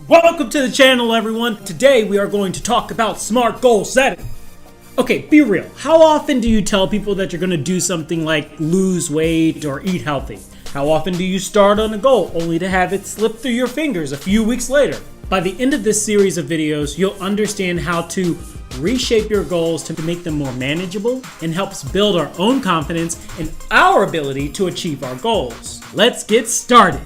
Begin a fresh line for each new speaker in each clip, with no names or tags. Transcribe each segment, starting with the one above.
Welcome to the channel, everyone. Today we are going to talk about SMART goal setting. Okay, be real. How often do you tell people that you're going to do something like lose weight or eat healthy? How often do you start on a goal only to have it slip through your fingers a few weeks later? By the end of this series of videos, you'll understand how to reshape your goals to make them more manageable and helps build our own confidence in our ability to achieve our goals. Let's get started.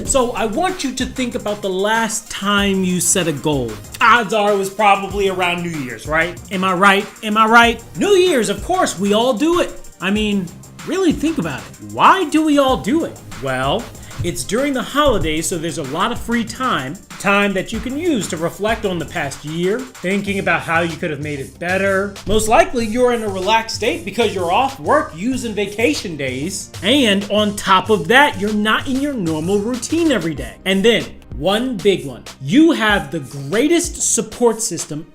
So I want you to think about the last time you set a goal. Odds are it was probably around New Year's, right? Am I right? Am I right? New Year's, of course, we all do it. I mean, really think about it. Why do we all do it? Well, it's during the holidays, so there's a lot of free time that you can use to reflect on the past year, thinking about how you could have made it better. Most likely you're in a relaxed state because you're off work using vacation days. And on top of that, you're not in your normal routine every day. And then, one big one, you have the greatest support system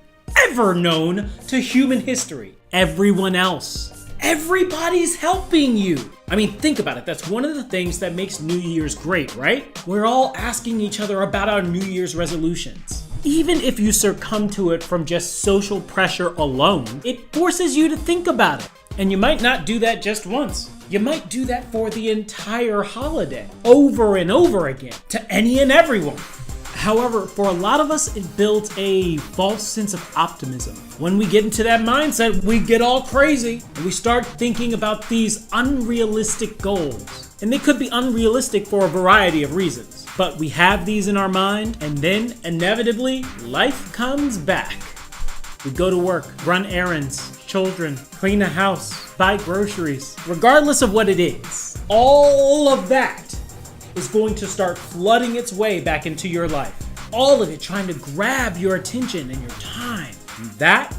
ever known to human history. Everyone else. Everybody's helping you. I mean, think about it. That's one of the things that makes New Year's great, right? We're all asking each other about our New Year's resolutions. Even if you succumb to it from just social pressure alone, it forces you to think about it. And you might not do that just once. You might do that for the entire holiday, over and over again, to any and everyone. However, for a lot of us, it builds a false sense of optimism. When we get into that mindset, we get all crazy and we start thinking about these unrealistic goals. And they could be unrealistic for a variety of reasons. But we have these in our mind, and then inevitably, life comes back. We go to work, run errands, children, clean a house, buy groceries. Regardless of what it is, all of that is going to start flooding its way back into your life. All of it trying to grab your attention and your time. And that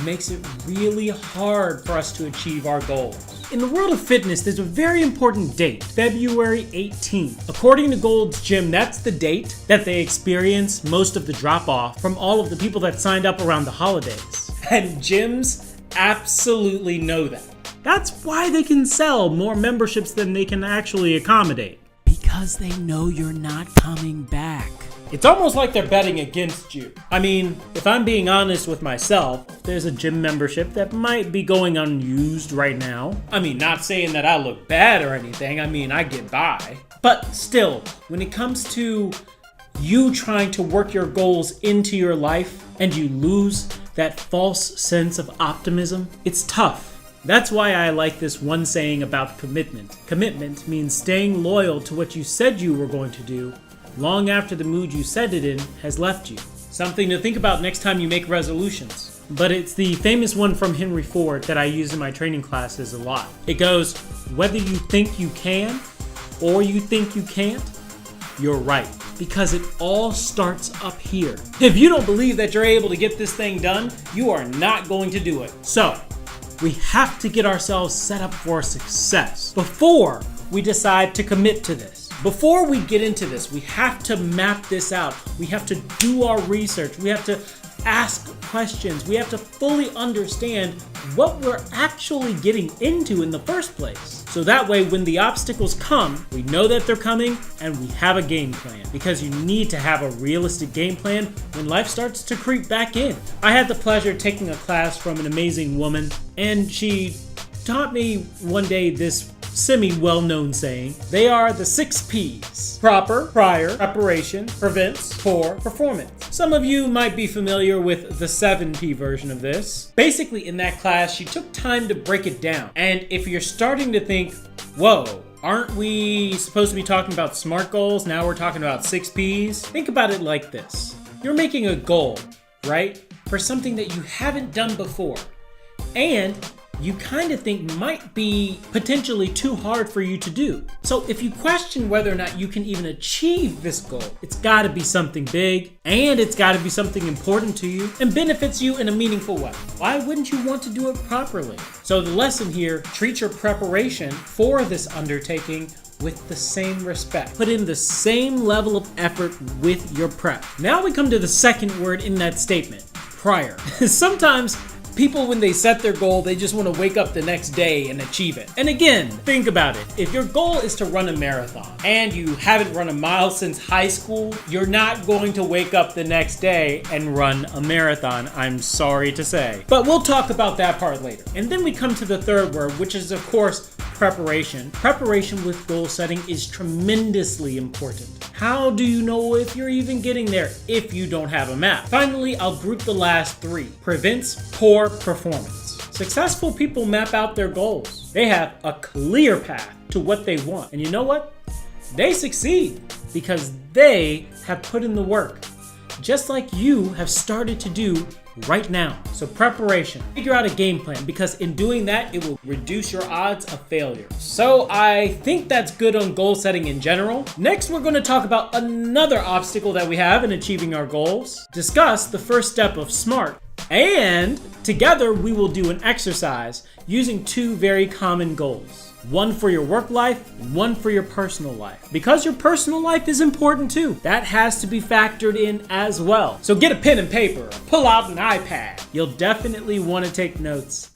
makes it really hard for us to achieve our goals. In the world of fitness, there's a very important date, February 18th. According to Gold's Gym, that's the date that they experience most of the drop-off from all of the people that signed up around the holidays. And gyms absolutely know that. That's why they can sell more memberships than they can actually accommodate. Because they know you're not coming back. It's almost like they're betting against you. I mean, if I'm being honest with myself, there's a gym membership that might be going unused right now. I mean, not saying that I look bad or anything. I mean, I get by. But still, when it comes to you trying to work your goals into your life and you lose that false sense of optimism, it's tough. That's why I like this one saying about commitment. Commitment means staying loyal to what you said you were going to do long after the mood you said it in has left you. Something to think about next time you make resolutions. But it's the famous one from Henry Ford that I use in my training classes a lot. It goes, whether you think you can or you think you can't, you're right. Because it all starts up here. If you don't believe that you're able to get this thing done, you are not going to do it. So, we have to get ourselves set up for success before we decide to commit to this. Before we get into this, we have to map this out. We have to do our research. We have to ask questions. We have to fully understand what we're actually getting into in the first place. So that way, when the obstacles come, we know that they're coming and we have a game plan. Because you need to have a realistic game plan when life starts to creep back in. I had the pleasure of taking a class from an amazing woman, and she taught me one day this semi-well-known saying. They are the 6 P's. Proper, prior, preparation, prevents, poor, performance. Some of you might be familiar with the 7P version of this. Basically, in that class, she took time to break it down. And if you're starting to think, whoa, aren't we supposed to be talking about SMART goals? Now we're talking about 6 P's? Think about it like this. You're making a goal, right? For something that you haven't done before. And you kind of think might be potentially too hard for you to do. So if you question whether or not you can even achieve this goal, it's gotta be something big, and it's gotta be something important to you, and benefits you in a meaningful way. Why wouldn't you want to do it properly? So the lesson here, treat your preparation for this undertaking with the same respect. Put in the same level of effort with your prep. Now we come to the second word in that statement, prior. Sometimes people, when they set their goal, they just want to wake up the next day and achieve it. And again, think about it. If your goal is to run a marathon and you haven't run a mile since high school, you're not going to wake up the next day and run a marathon, I'm sorry to say. But we'll talk about that part later. And then we come to the third word, which is, of course, preparation. Preparation with goal setting is tremendously important. How do you know if you're even getting there if you don't have a map? Finally, I'll group the last three. Prevents poor performance. Successful people map out their goals. They have a clear path to what they want. And you know what? They succeed because they have put in the work, just like you have started to do right now. So preparation. Figure out a game plan, because in doing that, it will reduce your odds of failure. So I think that's good on goal setting in general. Next, we're going to talk about another obstacle that we have in achieving our goals, discuss the first step of S.M.A.R.T, and together we will do an exercise using two very common goals. One for your work life, one for your personal life. Because your personal life is important too. That has to be factored in as well. So get a pen and paper, or pull out an iPad. You'll definitely want to take notes.